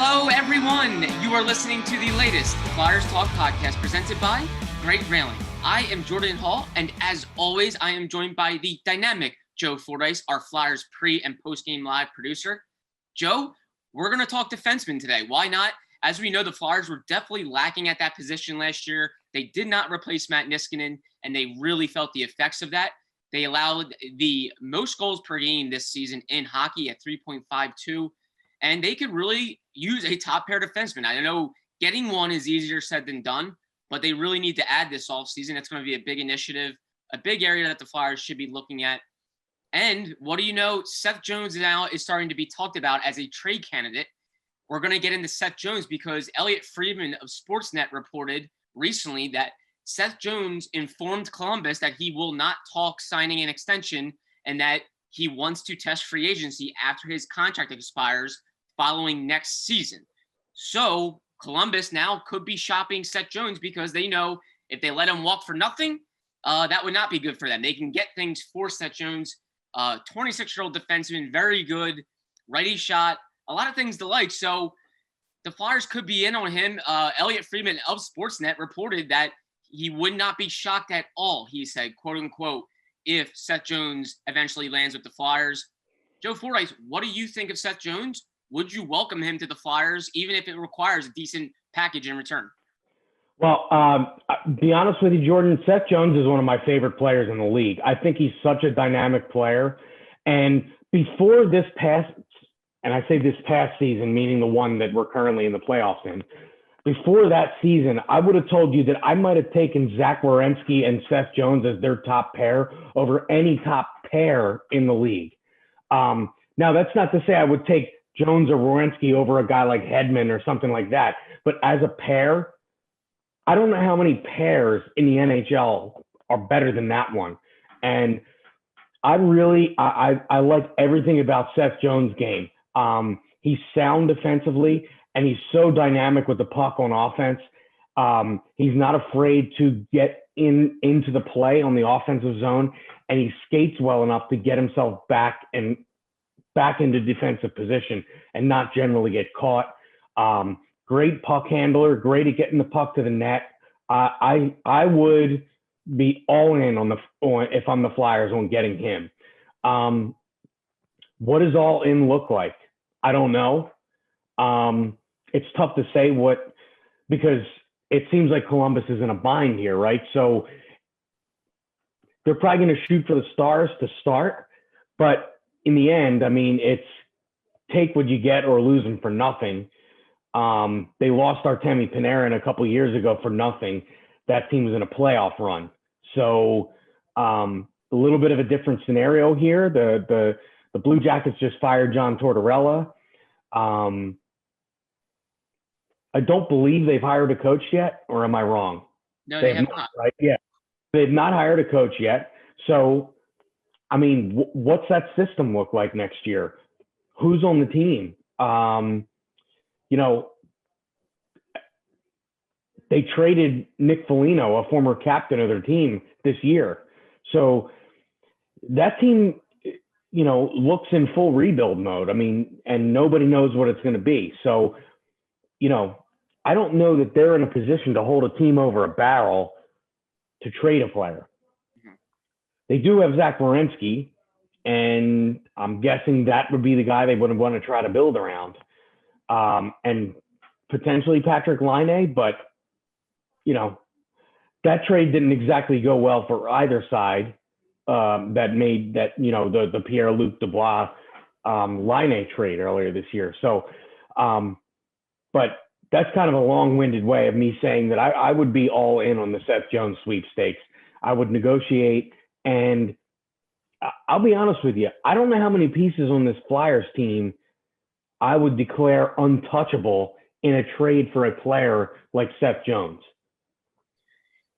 Hello, everyone. You are listening to the latest Flyers Talk podcast presented by Great Railing. I am Jordan Hall, and as always, I am joined by the dynamic Joe Fordyce, our Flyers pre- and post-game live producer. Joe, we're going to talk defensemen today. Why not? As we know, the Flyers were definitely lacking at that position last year. They did not replace Matt Niskanen, and they really felt the effects of that. They allowed the most goals per game this season in hockey at 3.52, and they could really use a top pair defenseman. I know getting one is easier said than done, but they really need to add this offseason. It's going to be a big initiative, a big area that the Flyers should be looking at. And what do you know? Seth Jones now is starting to be talked about as a trade candidate. We're going to get into Seth Jones because Elliot Friedman of Sportsnet reported recently that Seth Jones informed Columbus that he will not talk signing an extension and that he wants to test free agency after his contract expires following next season. So Columbus now could be shopping Seth Jones because they know if they let him walk for nothing, that would not be good for them. They can get things for Seth Jones, 26-year-old defenseman, very good, righty shot, a lot of things to like. So the Flyers could be in on him. Elliot Friedman of Sportsnet reported that he would not be shocked at all, he said, quote unquote, if Seth Jones eventually lands with the Flyers. Joe Fordyce, what do you think of Seth Jones? Would you welcome him to the Flyers, even if it requires a decent package in return? Well, be honest with you, Jordan, Seth Jones is one of my favorite players in the league. I think he's such a dynamic player. And before this past, and I say this past season, meaning the one that we're currently in the playoffs in, before that season, I would have told you that I might have taken Zach Werenski and Seth Jones as their top pair over any top pair in the league. Now, that's not to say I would take Jones or Werenski over a guy like Hedman or something like that. But as a pair, I don't know how many pairs in the NHL are better than that one. And I like everything about Seth Jones' game. He's sound defensively, and he's so dynamic with the puck on offense. He's not afraid to get into the play on the offensive zone, and he skates well enough to get himself back into defensive position and not generally get caught. Great puck handler, great at getting the puck to the net. I would be all in on if I'm the Flyers on getting him. What does all in look like? I don't know. It's tough to say because it seems like Columbus is in a bind here, right? So they're probably going to shoot for the Stars to start, but in the end, I mean, it's take what you get or lose them for nothing. They lost Artemi Panarin a couple of years ago for nothing. That team was in a playoff run. So a little bit of a different scenario here. The Blue Jackets just fired John Tortorella. I don't believe they've hired a coach yet, or am I wrong? No, they have not. Right? Yeah. They've not hired a coach yet. So, I mean, what's that system look like next year? Who's on the team? They traded Nick Foligno, a former captain of their team, this year. So that team, looks in full rebuild mode. I mean, and nobody knows what it's going to be. So, I don't know that they're in a position to hold a team over a barrel to trade a player. Mm-hmm. They do have Zach Werenski, and I'm guessing that would be the guy they would want to try to build around. And potentially Patrick Laine, but, that trade didn't exactly go well for either side. That made that, the Pierre-Luc Dubois Laine trade earlier this year. So, but that's kind of a long-winded way of me saying that I would be all in on the Seth Jones sweepstakes. I would negotiate, and I'll be honest with you, I don't know how many pieces on this Flyers team I would declare untouchable in a trade for a player like Seth Jones.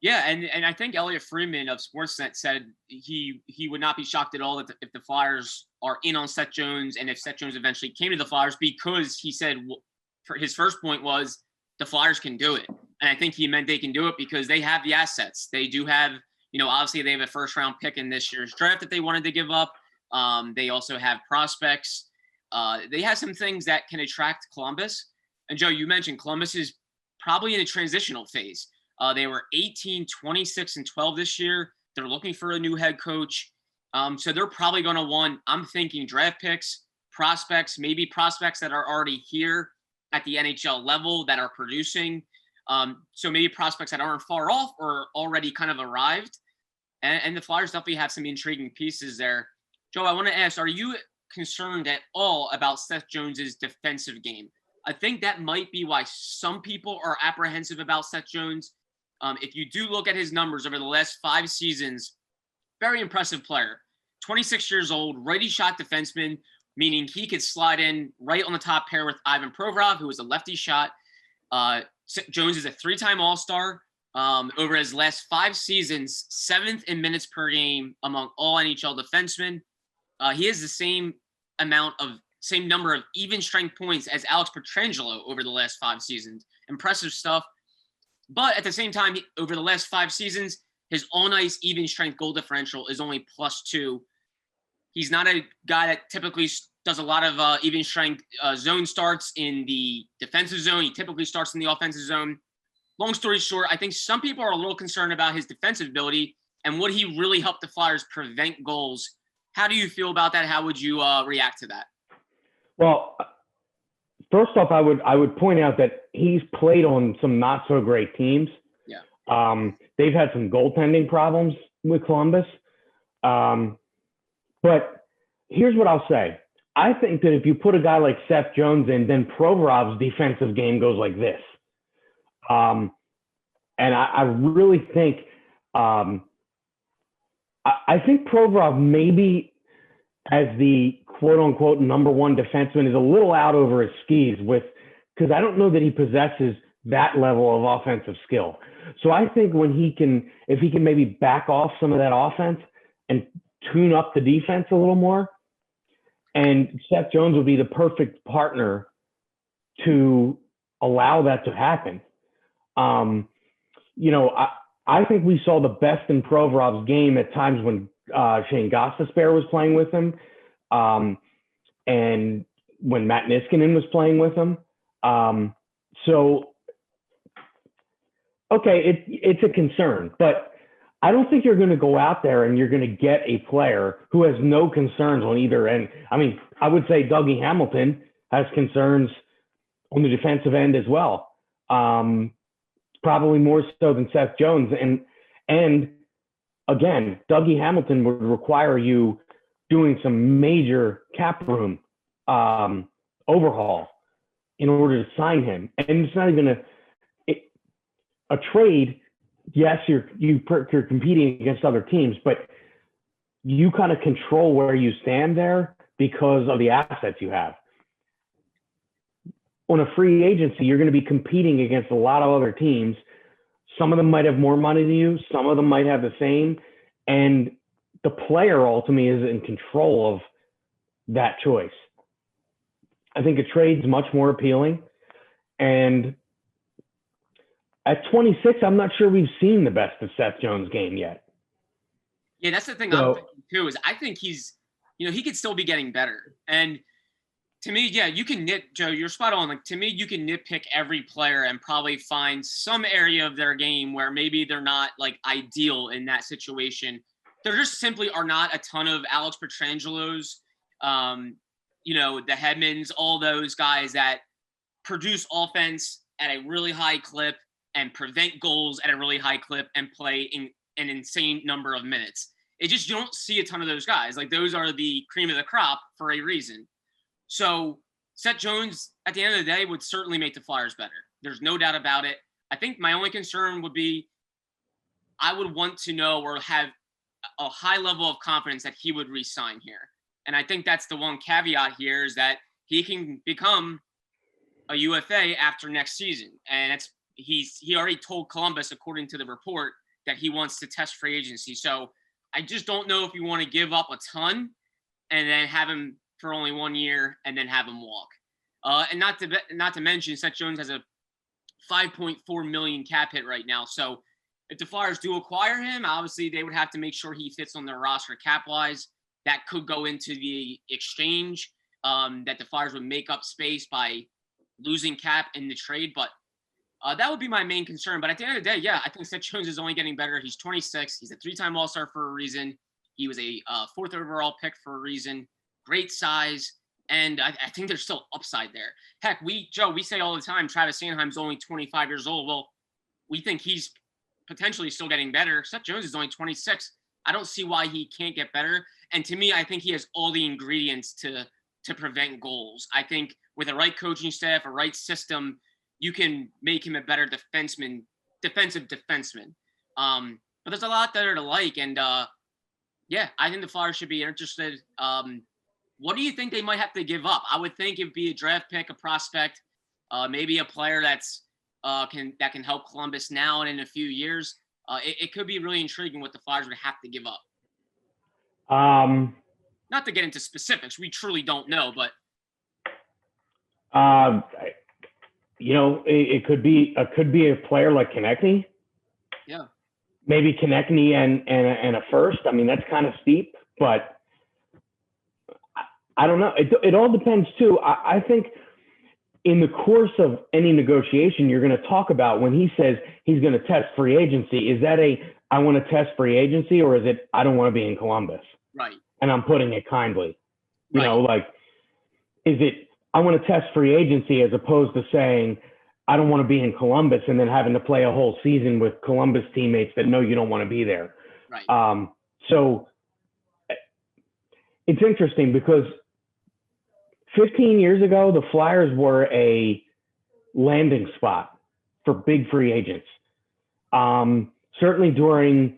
Yeah, and I think Elliot Friedman of Sportsnet said he would not be shocked at all if the Flyers are in on Seth Jones and if Seth Jones eventually came to the Flyers, because he said his first point was the Flyers can do it. And I think he meant they can do it because they have the assets. They do have, obviously they have a first-round pick in this year's draft that they wanted to give up. They also have prospects. They have some things that can attract Columbus. And Joe, you mentioned Columbus is probably in a transitional phase. They were 18, 26, and 12 this year. They're looking for a new head coach. So they're probably going to want, I'm thinking, draft picks, prospects, maybe prospects that are already here at the NHL level that are producing. So maybe prospects that aren't far off or already kind of arrived. And the Flyers definitely have some intriguing pieces there. Joe, I want to ask, are you concerned at all about Seth Jones's defensive game? I think that might be why some people are apprehensive about Seth Jones. If you do look at his numbers over the last 5 seasons, very impressive player. 26 years old, righty shot defenseman, meaning he could slide in right on the top pair with Ivan Provorov, who is a lefty shot. Jones is a 3-time All-Star. Over his last 5 seasons, 7th in minutes per game among all NHL defensemen. He has the same number of even strength points as Alex Pietrangelo over the last 5 seasons. Impressive stuff. But at the same time, over the last 5 seasons, his on-ice even strength goal differential is only +2. He's not a guy that typically does a lot of even strength zone starts in the defensive zone. He typically starts in the offensive zone. Long story short, I think some people are a little concerned about his defensive ability and would he really help the Flyers prevent goals. How do you feel about that? How would you react to that? Well, first off, I would point out that he's played on some not so great teams. Yeah. They've had some goaltending problems with Columbus. But here's what I'll say. I think that if you put a guy like Seth Jones in, then Provorov's defensive game goes like this. And I really think I think Provorov maybe as the quote unquote number 1 defenseman is a little out over his skis because I don't know that he possesses that level of offensive skill. So I think if he can maybe back off some of that offense and tune up the defense a little more, and Seth Jones would be the perfect partner to allow that to happen. I think we saw the best in Provorov's game at times when Shane Gostisbehere was playing with him, and when Matt Niskanen was playing with him. Okay, it's a concern, but I don't think you're going to go out there and you're going to get a player who has no concerns on either end. I mean, I would say Dougie Hamilton has concerns on the defensive end as well. Probably more so than Seth Jones. And again, Dougie Hamilton would require you doing some major cap room overhaul in order to sign him. And it's not even a trade. Yes, you're competing against other teams, but you kind of control where you stand there because of the assets you have. On a free agency, you're going to be competing against a lot of other teams. Some of them might have more money than you. Some of them might have the same. And the player ultimately is in control of that choice. I think a trade's much more appealing. And at 26, I'm not sure we've seen the best of Seth Jones' game yet. Yeah, that's the thing I'm thinking too, is I think he could still be getting better. And to me, yeah, you can Joe, you're spot on. Like, to me, you can nitpick every player and probably find some area of their game where maybe they're not like ideal in that situation. There just simply are not a ton of Alex Pietrangelos, the Hedmans, all those guys that produce offense at a really high clip and prevent goals at a really high clip and play in an insane number of minutes. You don't see a ton of those guys. Like, those are the cream of the crop for a reason. So Seth Jones, at the end of the day, would certainly make the Flyers better. There's no doubt about it. I think my only concern would be I would want to know or have a high level of confidence that he would re-sign here. And I think that's the one caveat here, is that he can become a UFA after next season. And he already told Columbus, according to the report, that he wants to test free agency. So I just don't know if you want to give up a ton and then have him for only 1 year and then have him walk. And not to mention, Seth Jones has a $5.4 million cap hit right now. So if the Flyers do acquire him, obviously they would have to make sure he fits on their roster cap-wise. That could go into the exchange, that the Flyers would make up space by losing cap in the trade, but that would be my main concern. But at the end of the day, yeah, I think Seth Jones is only getting better. He's 26. He's a 3-time All-Star for a reason. He was a 4th overall pick for a reason. Great size. And I think there's still upside there. Heck, we say all the time, Travis Sanheim's only 25 years old. Well, we think he's potentially still getting better. Seth Jones is only 26. I don't see why he can't get better. And to me, I think he has all the ingredients to prevent goals. I think with a right coaching staff, a right system, you can make him a better defensive defenseman. But there's a lot there to like. And yeah, I think the Flyers should be interested. What do you think they might have to give up? I would think it'd be a draft pick, a prospect, maybe a player that can help Columbus now and in a few years. It could be really intriguing what the Flyers would have to give up. Not to get into specifics, we truly don't know, but it could be a player like Konechny. Yeah, maybe Konechny and a first. I mean, that's kind of steep, but I don't know. It all depends too. I think in the course of any negotiation, you're going to talk about when he says he's going to test free agency. Is that I want to test free agency, or is it I don't want to be in Columbus? Right. And I'm putting it kindly. Right. Is it I want to test free agency as opposed to saying I don't want to be in Columbus and then having to play a whole season with Columbus teammates that know you don't want to be there. Right. So it's interesting because 15 years ago, the Flyers were a landing spot for big free agents. Certainly during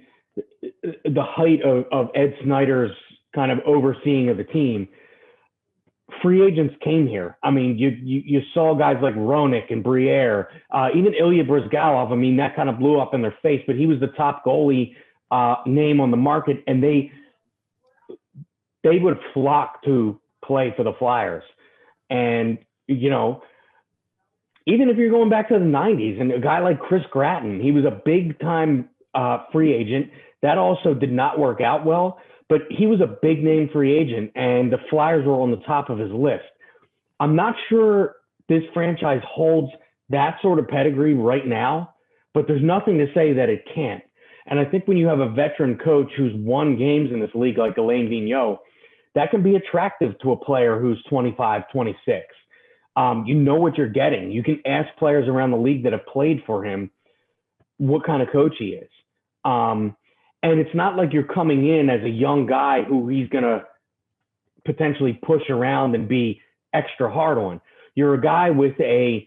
the height of Ed Snyder's kind of overseeing of the team, free agents came here. I mean, you saw guys like Roenick and Briere, even Ilya Brizgalov. I mean, that kind of blew up in their face, but he was the top goalie name on the market, and they would flock to play for the Flyers. And, even if you're going back to the 90s, and a guy like Chris Gratton, he was a big-time free agent. That also did not work out well, but he was a big-name free agent, and the Flyers were on the top of his list. I'm not sure this franchise holds that sort of pedigree right now, but there's nothing to say that it can't. And I think when you have a veteran coach who's won games in this league like Alain Vigneault, that can be attractive to a player who's 25, 26. You know what you're getting. You can ask players around the league that have played for him what kind of coach he is. And it's not like you're coming in as a young guy who he's going to potentially push around and be extra hard on. You're a guy with a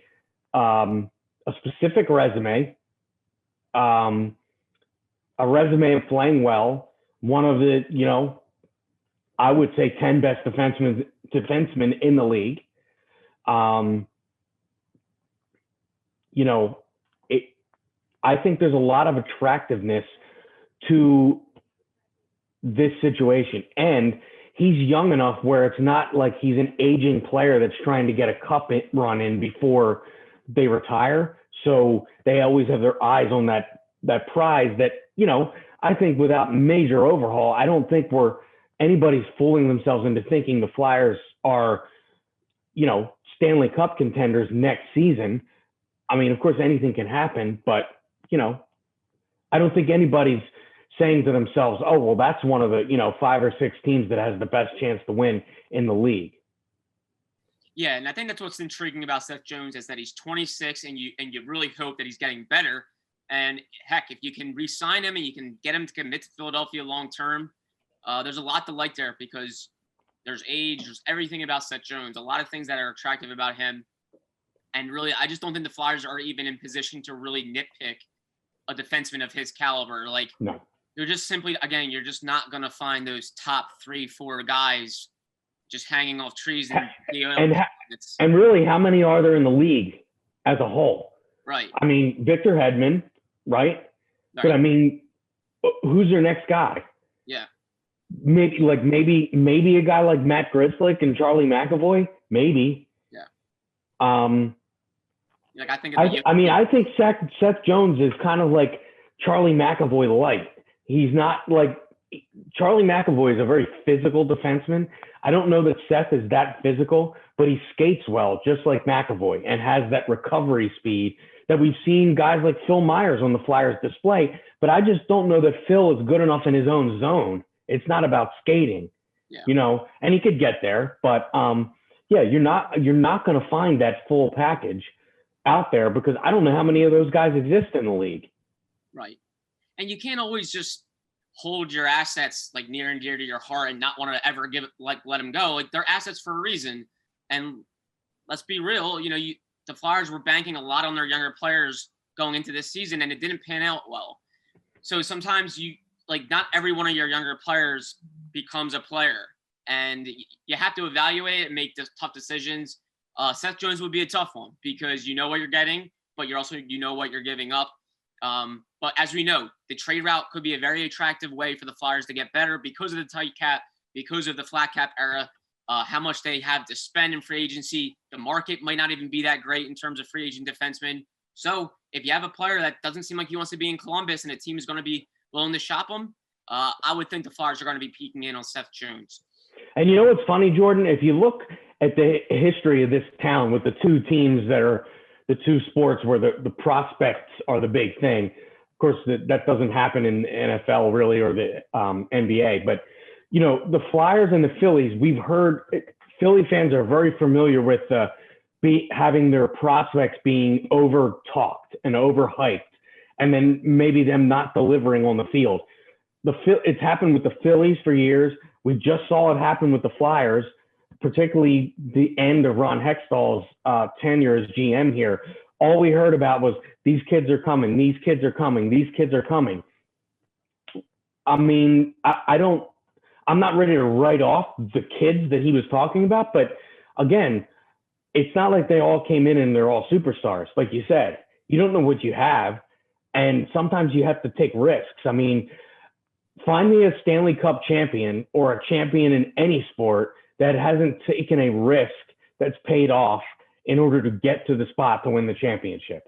specific resume, a resume of playing well, one of the, I would say 10 best defensemen in the league. I think there's a lot of attractiveness to this situation. And he's young enough where it's not like he's an aging player that's trying to get a cup run in before they retire. So they always have their eyes on that prize that, I think without major overhaul, I don't think anybody's fooling themselves into thinking the Flyers are, Stanley Cup contenders next season. I mean, of course, anything can happen, but, I don't think anybody's saying to themselves, oh, well, that's one of the, 5 or 6 teams that has the best chance to win in the league. Yeah, and I think that's what's intriguing about Seth Jones is that he's 26 and you really hope that he's getting better. And heck, if you can re-sign him and you can get him to commit to Philadelphia long-term, there's a lot to like there because there's age, there's everything about Seth Jones, a lot of things that are attractive about him. And really, I just don't think the Flyers are even in position to really nitpick a defenseman of his caliber. No. You're just simply, again, you're just not going to find those top 3-4 guys just hanging off trees. And really, how many are there in the league as a whole? Right. I mean, Victor Hedman, right? But I mean, who's their next guy? Yeah. Maybe a guy like Matt Grisslick and Charlie McAvoy, maybe. Yeah. I think. I think Seth Jones is kind of like Charlie McAvoy light. He's not like Charlie McAvoy is a very physical defenseman. I don't know that Seth is that physical, but he skates well, just like McAvoy, and has that recovery speed that we've seen guys like Phil Myers on the Flyers display. But I just don't know that Phil is good enough in his own zone. It's not about skating, and he could get there, but you're not going to find that full package out there because I don't know how many of those guys exist in the league. Right. And you can't always just hold your assets like near and dear to your heart and not want to ever let them go. Like they're assets for a reason. And let's be real, the Flyers were banking a lot on their younger players going into this season and it didn't pan out well. So sometimes not every one of your younger players becomes a player and you have to evaluate and make tough decisions. Seth Jones would be a tough one because you know what you're getting, but you're also, what you're giving up. But as we know, the trade route could be a very attractive way for the Flyers to get better because of the tight cap, because of the flat cap era, how much they have to spend in free agency. The market might not even be that great in terms of free agent defensemen. So if you have a player that doesn't seem like he wants to be in Columbus and a team is going to be willing to shop him, I would think the Flyers are going to be peeking in on Seth Jones. And you know what's funny, Jordan? If you look at the history of this town with the two teams that are the two sports where the prospects are the big thing. Of course, that doesn't happen in the NFL really or the NBA. But, the Flyers and the Phillies, we've heard Philly fans are very familiar with having their prospects being over-talked and overhyped and then maybe them not delivering on the field. It's happened with the Phillies for years. We just saw it happen with the Flyers, particularly the end of Ron Hextall's tenure as GM here. All we heard about was these kids are coming, these kids are coming, these kids are coming. I mean, I'm not ready to write off the kids that he was talking about, but again, it's not like they all came in and they're all superstars. Like you said, you don't know what you have, and sometimes you have to take risks. I mean, find me a Stanley Cup champion or a champion in any sport that hasn't taken a risk that's paid off in order to get to the spot to win the championship.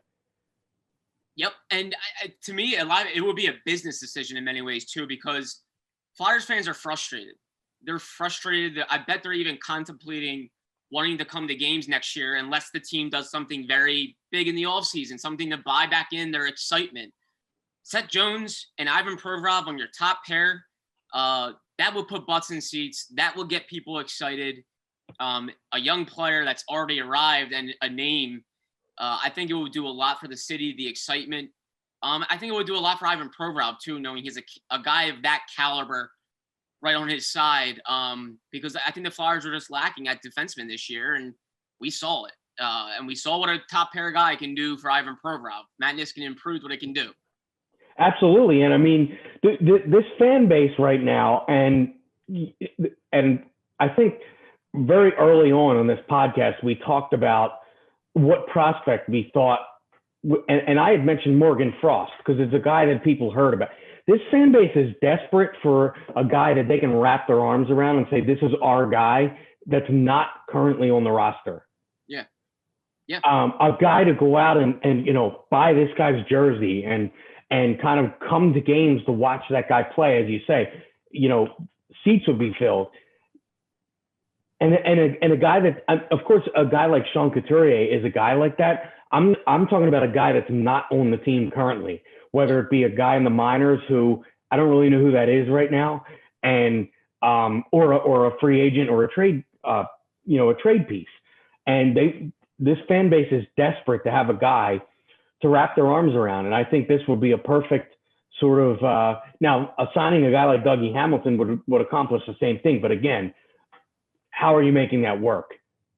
Yep. And to me, it would be a business decision in many ways too, because Flyers fans are frustrated. They're frustrated. I bet they're even contemplating wanting to come to games next year unless the team does something very big in the offseason, something to buy back in their excitement. Seth Jones and Ivan Provorov on your top pair, that will put butts in seats. That will get people excited. A young player that's already arrived and a name, I think it would do a lot for the city, the excitement. I think it would do a lot for Ivan Provorov too, knowing he's a guy of that caliber right on his side, because I think the Flyers were just lacking at defenseman this year, and we saw it. And we saw what a top pair guy can do for Ivan Provorov. Matt Niskanen improved what it can do. Absolutely. And I mean, this fan base right now, and I think very early on this podcast, we talked about what prospect we thought, and I had mentioned Morgan Frost because it's a guy that people heard about. This fan base is desperate for a guy that they can wrap their arms around and say, this is our guy that's not currently on the roster. Yeah. Yeah. A guy to go out and buy this guy's jersey and kind of come to games to watch that guy play. As you say, seats would be filled. And a guy that, of course, a guy like Sean Couturier is a guy like that. I'm talking about a guy that's not on the team currently, whether it be a guy in the minors who I don't really know who that is right now, and or a free agent or a trade piece. And this fan base is desperate to have a guy to wrap their arms around, and I think this would be a perfect sort of now assigning a guy like Dougie Hamilton would accomplish the same thing, but again, how are you making that work?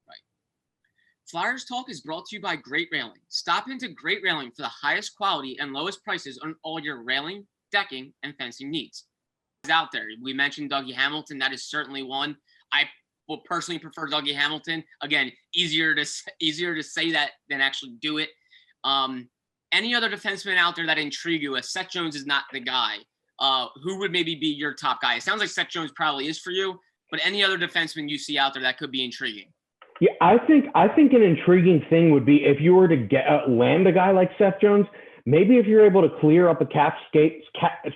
Right. Flyers Talk is brought to you by Great Railing. Stop into Great Railing for the highest quality and lowest prices on all your railing, decking, and fencing needs. Out there, we mentioned Dougie Hamilton. That is certainly one. I will personally prefer Dougie Hamilton. Again, easier to say that than actually do it. Any other defenseman out there that intrigue you? If Seth Jones is not the guy, who would maybe be your top guy? It sounds like Seth Jones probably is for you. But any other defenseman you see out there that could be intriguing? Yeah, I think an intriguing thing would be if you were to land a guy like Seth Jones, maybe if you're able to clear up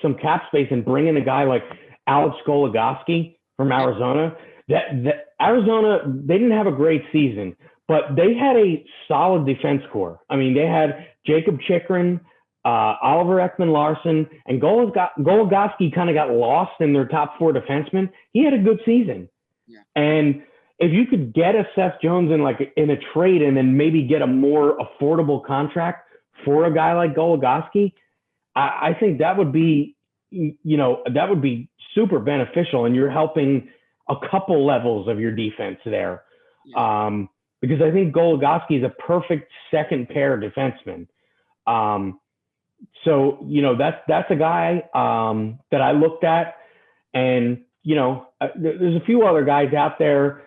some cap space and bring in a guy like Alex Goligoski from Arizona, that Arizona, they didn't have a great season, but they had a solid defense core. I mean, they had Jacob Chikrin, Oliver Ekman-Larsson, and Goligoski kind of got lost in their top 4 defensemen. He had a good season. Yeah. And if you could get a Seth Jones in a trade and then maybe get a more affordable contract for a guy like Goligoski, I think that would be, that would be super beneficial, and you're helping a couple levels of your defense there. Yeah. Because I think Goligoski is a perfect second pair defenseman. So, that's a guy that I looked at, and, there's a few other guys out there.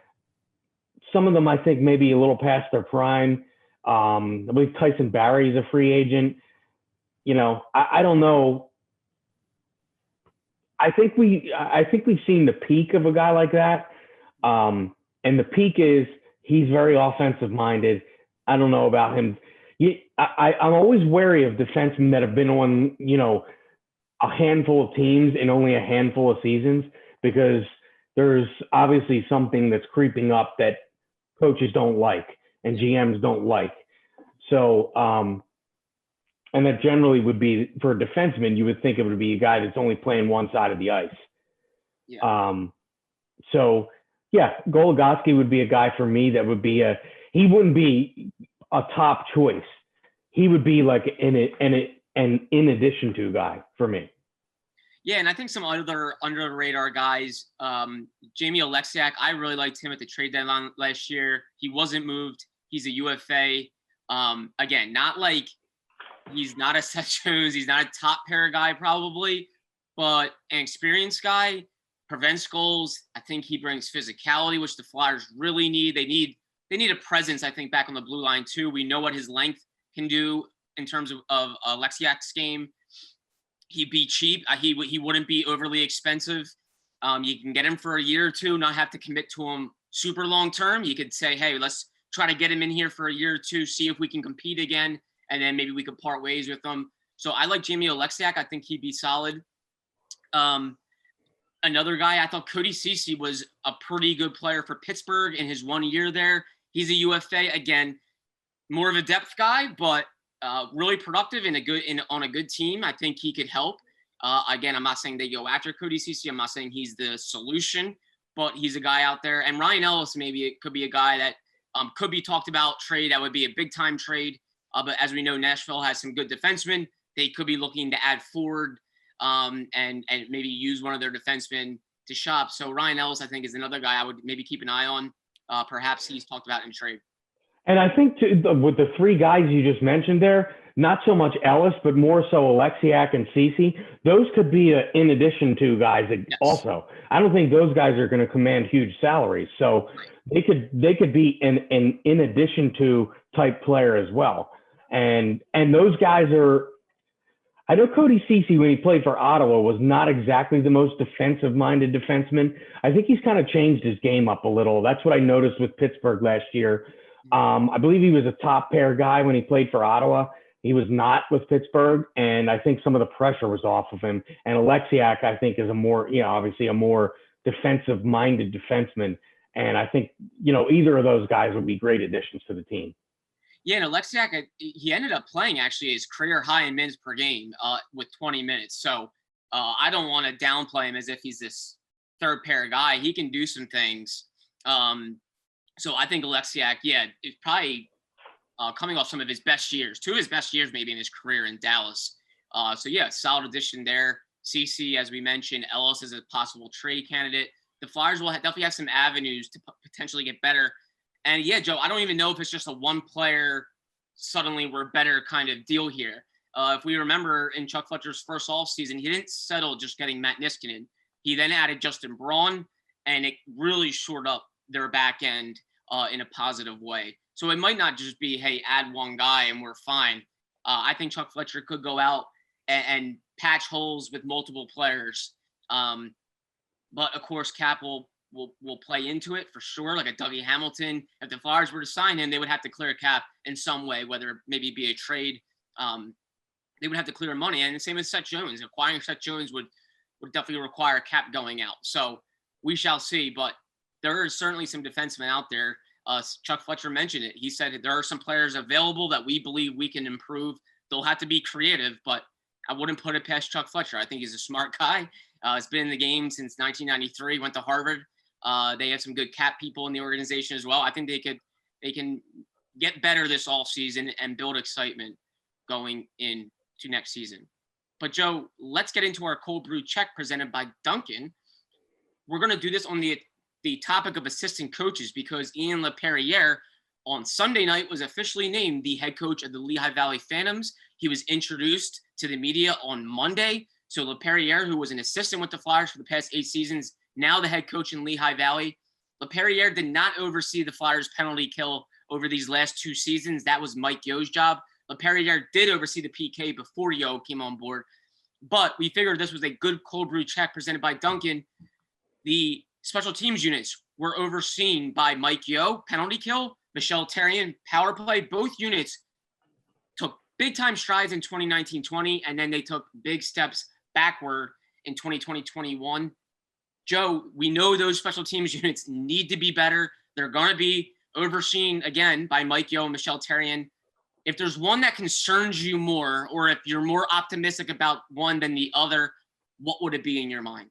Some of them I think maybe a little past their prime. I believe Tyson Barrie is a free agent. I don't know. I think we've seen the peak of a guy like that. And the peak is he's very offensive minded. I don't know about him. I'm always wary of defensemen that have been on, a handful of teams in only a handful of seasons, because there's obviously something that's creeping up that coaches don't like and GMs don't like. So, and that generally would be, for a defenseman, you would think it would be a guy that's only playing one side of the ice. Yeah. So, yeah, Goligoski would be a guy for me that would be he wouldn't be a top choice. He would be like an in addition to guy for me. Yeah, and I think some other under the radar guys, Jamie Oleksiak, I really liked him at the trade deadline last year. He wasn't moved. He's a UFA. Again, not like he's not a Seth Jones. He's not a top pair guy probably, but an experienced guy, prevents goals. I think he brings physicality, which the Flyers really need. They need a presence, I think, back on the blue line too. We know what his length can do in terms of Oleksiak's game. He'd be cheap. He wouldn't be overly expensive. You can get him for a year or two, not have to commit to him super long term. You could say, hey, let's try to get him in here for a year or two, see if we can compete again, and then maybe we could part ways with him. So I like Jamie Oleksiak. I think he'd be solid. Another guy, I thought Cody Ceci was a pretty good player for Pittsburgh in his 1 year there. He's a UFA. Again, more of a depth guy, but really productive on a good team. I think he could help. Again, I'm not saying they go after Cody Ceci. I'm not saying he's the solution, but he's a guy out there. And Ryan Ellis, maybe it could be a guy that could be talked about trade. That would be a big time trade. But as we know, Nashville has some good defensemen. They could be looking to add forward and maybe use one of their defensemen to shop. So Ryan Ellis, I think, is another guy I would maybe keep an eye on. Perhaps he's talked about in trade. And I think with the 3 guys you just mentioned there, not so much Ellis, but more so Oleksiak and Ceci, those could be in addition to guys that also. I don't think those guys are going to command huge salaries. So they could be an in addition to type player as well. And those guys are, I know Cody Ceci, when he played for Ottawa, was not exactly the most defensive-minded defenseman. I think he's kind of changed his game up a little. That's what I noticed with Pittsburgh last year. I believe he was a top pair guy when he played for Ottawa. He was not with Pittsburgh, and I think some of the pressure was off of him. And Oleksiak, I think, is obviously a more defensive-minded defenseman. And I think, either of those guys would be great additions to the team. Yeah, and Oleksiak, he ended up playing actually his career high in minutes per game with 20 minutes. So I don't want to downplay him as if he's this third pair guy. He can do some things. So I think Oleksiak, is probably coming off some of his best years, 2 of his best years maybe in his career in Dallas. Solid addition there. Ceci, as we mentioned, Ellis is a possible trade candidate. The Flyers will definitely have some avenues to potentially get better. And Joe, I don't even know if it's just a one player suddenly we're better kind of deal here. If we remember in Chuck Fletcher's first offseason, he didn't settle just getting Matt Niskanen. He then added Justin Braun, and it really shored up their back end in a positive way. So it might not just be, hey, add one guy and we're fine. I think Chuck Fletcher could go out and patch holes with multiple players. But of course, cap will play into it for sure. Like a Dougie Hamilton, if the Flyers were to sign him, they would have to clear cap in some way, whether it maybe be a trade. They would have to clear money. And the same as Seth Jones. Acquiring Seth Jones would definitely require cap going out. So we shall see. But there are certainly some defensemen out there. Chuck Fletcher mentioned it. He said there are some players available that we believe we can improve. They'll have to be creative, but I wouldn't put it past Chuck Fletcher. I think he's a smart guy. He's been in the game since 1993. Went to Harvard. They have some good cap people in the organization as well. I think they can get better this offseason and build excitement going into next season. But Joe, let's get into our cold brew check presented by Duncan. We're going to do this on the topic of assistant coaches because Ian LaPerriere on Sunday night was officially named the head coach of the Lehigh Valley Phantoms. He was introduced to the media on Monday. So LaPerriere, who was an assistant with the Flyers for the past 8 seasons, now the head coach in Lehigh Valley. LaPerriere did not oversee the Flyers penalty kill over these last 2 seasons. That was Mike Yo's job. LaPerriere did oversee the PK before Yo came on board. But we figured this was a good cold brew check presented by Duncan. The special teams units were overseen by Mike Yo, penalty kill, Michelle Therrien, power play. Both units took big-time strides in 2019-20, and then they took big steps backward in 2020-21. Joe, we know those special teams units need to be better. They're going to be overseen, again, by Mike Yo and Michelle Therrien. If there's one that concerns you more, or if you're more optimistic about one than the other, what would it be in your mind?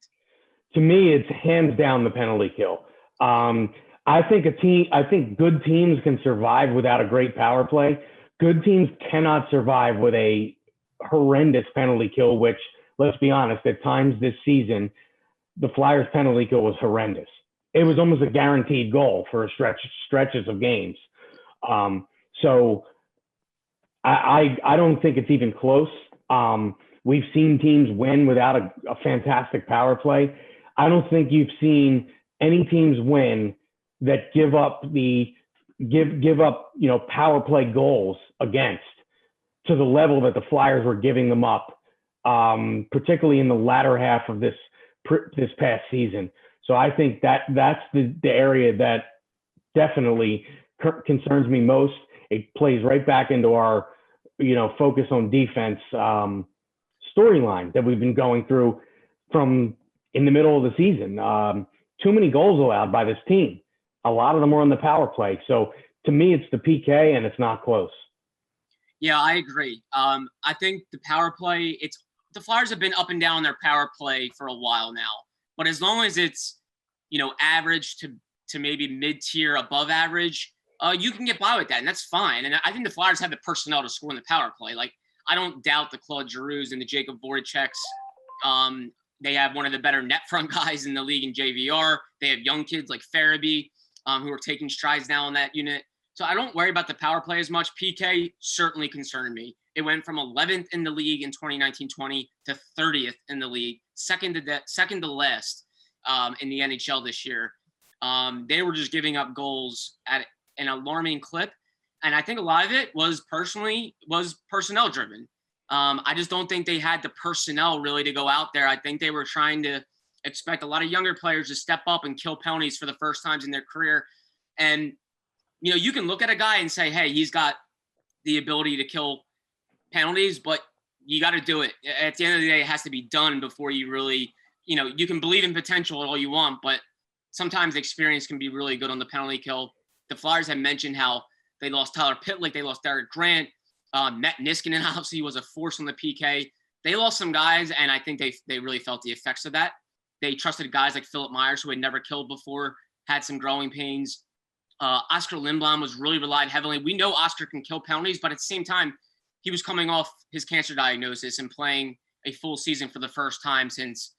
To me, it's hands down the penalty kill. I think good teams can survive without a great power play. Good teams cannot survive with a horrendous penalty kill, which, let's be honest, at times this season, the Flyers penalty kill was horrendous. It was almost a guaranteed goal for stretches of games. So I don't think it's even close. We've seen teams win without a fantastic power play. I don't think you've seen any teams win that give up power play goals against to the level that the Flyers were giving them up, particularly in the latter half of this past season. So I think that's the area that definitely concerns me most. It plays right back into our, focus on defense storyline that we've been going through from in the middle of the season. Too many goals allowed by this team. A lot of them were on the power play. So to me, it's the PK, and it's not close. Yeah, I agree. I think the power play, the Flyers have been up and down their power play for a while now. But as long as it's, average to maybe mid-tier above average, you can get by with that, and that's fine. And I think the Flyers have the personnel to score in the power play. Like, I don't doubt the Claude Giroux and the Jacob Voraceks. They have one of the better net front guys in the league in JVR. They have young kids like Farabee who are taking strides now in that unit. So I don't worry about the power play as much. PK certainly concerned me. It went from 11th in the league in 2019-20 to 30th in the league, second to last in the NHL this year. They were just giving up goals at an alarming clip. And I think a lot of it was personnel driven. I just don't think they had the personnel really to go out there. I think they were trying to expect a lot of younger players to step up and kill penalties for the first times in their career. And, you can look at a guy and say, hey, he's got the ability to kill penalties, but you got to do it. At the end of the day, it has to be done before you really, you can believe in potential all you want, but sometimes experience can be really good on the penalty kill. The Flyers had mentioned how they lost Tyler Pitlick, they lost Derek Grant. Matt Niskanen obviously was a force on the PK. They lost some guys, and I think they really felt the effects of that. They trusted guys like Philip Myers, who had never killed before, had some growing pains. Oscar Lindblom was really relied heavily. We know Oscar can kill penalties, but at the same time, he was coming off his cancer diagnosis and playing a full season for the first time since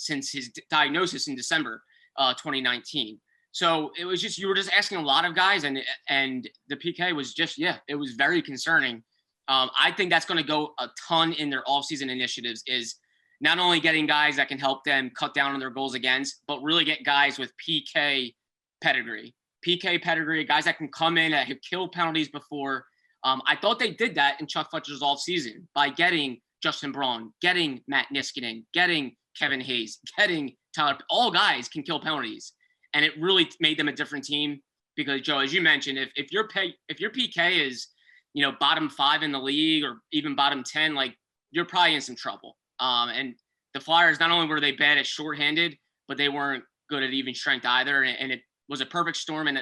his diagnosis in December 2019. So it was just, you were just asking a lot of guys, and the PK was just, it was very concerning. I think that's going to go a ton in their offseason initiatives, is not only getting guys that can help them cut down on their goals against, but really get guys with PK pedigree, guys that can come in that have killed penalties before. I thought they did that in Chuck Fletcher's offseason by getting Justin Braun, getting Matt Niskanen, getting Kevin Hayes, getting Tyler. All guys can kill penalties. And it really made them a different team because, Joe, as you mentioned, if your PK is, bottom 5 in the league or even bottom 10, like, you're probably in some trouble. And the Flyers, not only were they bad at shorthanded, but they weren't good at even strength either. And it was a perfect storm, and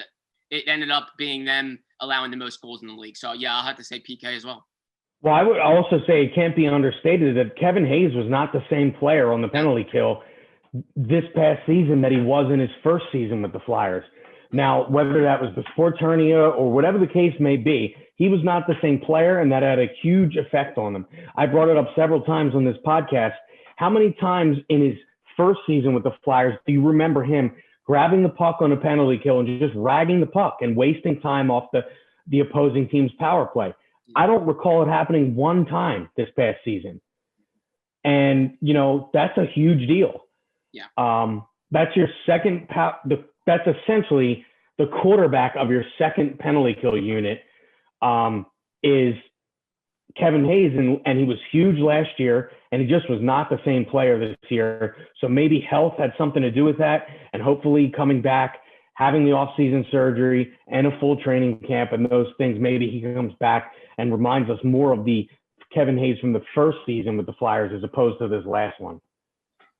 it ended up being them allowing the most goals in the league. So, yeah, I'll have to say PK as well. Well, I would also say it can't be understated that Kevin Hayes was not the same player on the penalty kill this past season that he was in his first season with the Flyers. Now, whether that was the sports hernia or whatever the case may be, he was not the same player, and that had a huge effect on him. I brought it up several times on this podcast. How many times in his first season with the Flyers do you remember him grabbing the puck on a penalty kill and just ragging the puck and wasting time off the opposing team's power play? I don't recall it happening one time this past season. And, that's a huge deal. Yeah. That's your second, that's essentially the quarterback of your second penalty kill unit is Kevin Hayes. And he was huge last year, and he just was not the same player this year. So maybe health had something to do with that. And hopefully coming back, having the offseason surgery and a full training camp and those things, maybe he comes back and reminds us more of the Kevin Hayes from the first season with the Flyers as opposed to this last one.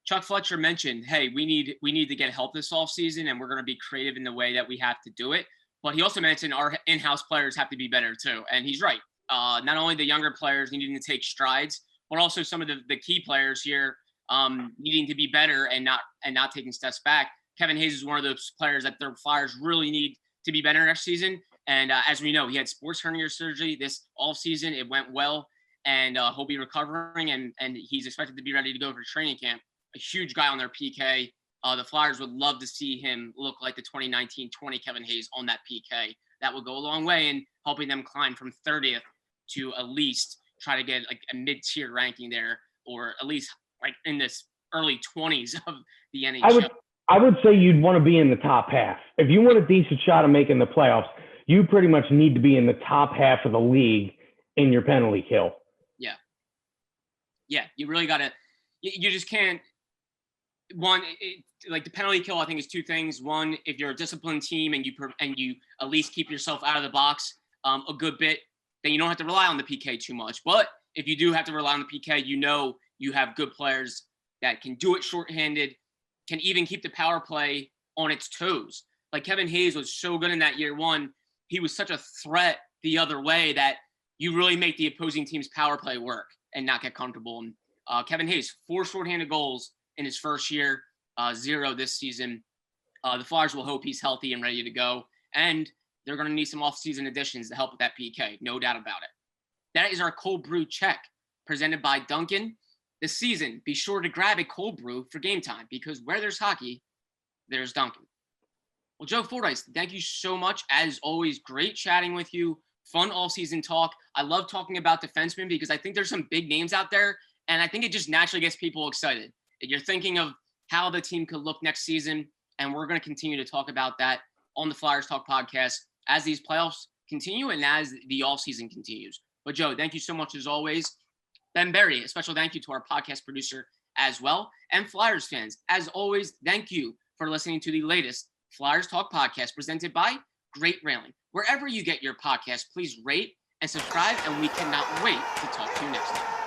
Chuck Fletcher mentioned, hey, we need to get help this offseason, and we're going to be creative in the way that we have to do it. But he also mentioned our in-house players have to be better too. And he's right. Not only the younger players needing to take strides, but also some of the key players here needing to be better and not taking steps back. Kevin Hayes is one of those players that the Flyers really need to be better next season. And as we know, he had sports hernia surgery this offseason. It went well, and he'll be recovering, and he's expected to be ready to go for training camp. A huge guy on their PK. The Flyers would love to see him look like the 2019-20 Kevin Hayes on that PK. That would go a long way in helping them climb from 30th to at least try to get like a mid-tier ranking there, or at least like in this early 20s of the NHL. I would say you'd want to be in the top half. If you want a decent shot of making the playoffs, you pretty much need to be in the top half of the league in your penalty kill. Yeah. Yeah, you really got to – you just can't – one, like the penalty kill, I think is two things. One, if you're a disciplined team and you at least keep yourself out of the box a good bit, then you don't have to rely on the PK too much. But if you do have to rely on the PK, you have good players that can do it shorthanded, can even keep the power play on its toes. Like Kevin Hayes was so good in that year one. He was such a threat the other way that you really make the opposing team's power play work and not get comfortable. And Kevin Hayes, 4 shorthanded goals in his first year, 0 this season. The Flyers will hope he's healthy and ready to go. And they're going to need some off-season additions to help with that PK, no doubt about it. That is our cold brew check presented by Dunkin'. This season, be sure to grab a cold brew for game time, because where there's hockey, there's Dunkin'. Well, Joe Fordyce, thank you so much. As always, great chatting with you. Fun all-season talk. I love talking about defensemen because I think there's some big names out there, and I think it just naturally gets people excited. You're thinking of how the team could look next season, and we're going to continue to talk about that on the Flyers Talk podcast as these playoffs continue and as the offseason continues. But, Joe, thank you so much as always. Ben Berry, a special thank you to our podcast producer as well. And Flyers fans, as always, thank you for listening to the latest Flyers Talk podcast presented by Great Railing. Wherever you get your podcast, please rate and subscribe, and we cannot wait to talk to you next time.